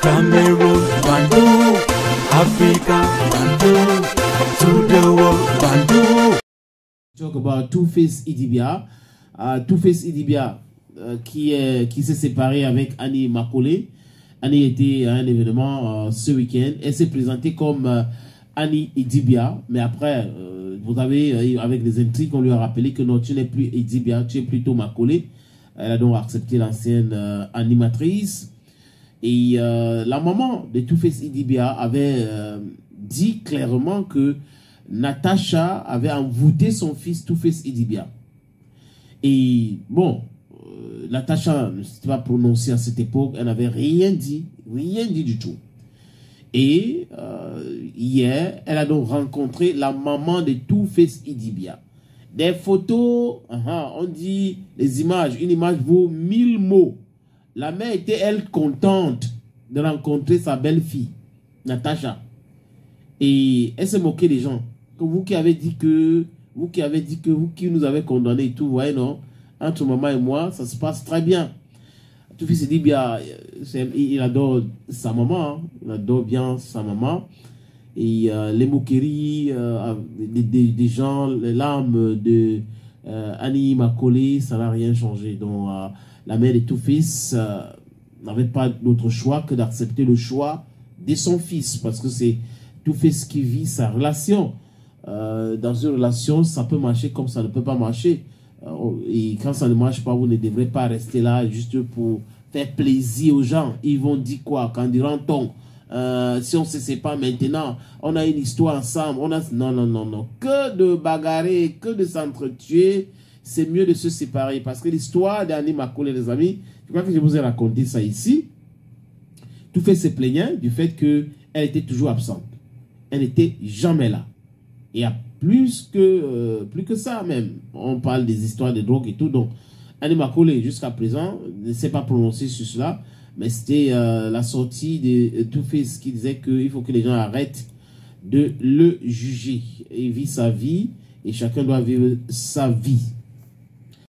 Cameroon, Bandung, Africa, Bandung, to the world, Bandung. Talk about Two-Face Idibia. Two-Face Idibia qui s'est séparé avec Annie Macaulay. Annie était à un événement ce week-end. Elle s'est présentée comme Annie Idibia, mais après, vous avez, avec les intrigues, on lui a rappelé que non, tu n'es plus Idibia, tu es plutôt Macaulay. Elle a donc accepté l'ancienne animatrice. Et la maman de Two-Face Idibia avait dit clairement que Natacha avait envoûté son fils Two-Face Idibia. Et bon, Natacha ne s'était pas prononcée à cette époque, elle n'avait rien dit du tout. Et hier, elle a donc rencontré la maman de Two-Face Idibia. Des photos, on dit les images, une image vaut 1000 mots. La mère était, elle, contente de rencontrer sa belle-fille, Natacha. Et elle s'est moquée des gens. Vous qui nous avez condamnés et tout, vous voyez, non? Entre maman et moi, ça se passe très bien. Two-Face Idibia, il adore sa maman, hein. Il adore bien sa maman. Et les moqueries des gens, les larmes de Annie Macaulay, ça n'a rien changé. Donc, la mère de Two-Face n'avait pas d'autre choix que d'accepter le choix de son fils, parce que c'est Two-Face qui vit sa relation. Dans une relation, ça peut marcher comme ça ne peut pas marcher. Et quand ça ne marche pas, vous ne devrez pas rester là juste pour faire plaisir aux gens. Ils vont dire quoi? Quand diront-on? Si on se sépare maintenant, on a une histoire ensemble. Non. Que de bagarrer, que de s'entretuer. C'est mieux de se séparer. Parce que l'histoire d'Annie Macaulay, les amis, je crois que je vous ai raconté ça ici. Two-Face se plaignait du fait qu'elle était toujours absente. Elle n'était jamais là. Et il y a plus que ça même. On parle des histoires de drogue et tout. Donc, Annie Macaulay, jusqu'à présent, ne s'est pas prononcée sur cela. Mais c'était la sortie de Two-Face qui disait qu'il faut que les gens arrêtent de le juger. Il vit sa vie et chacun doit vivre sa vie.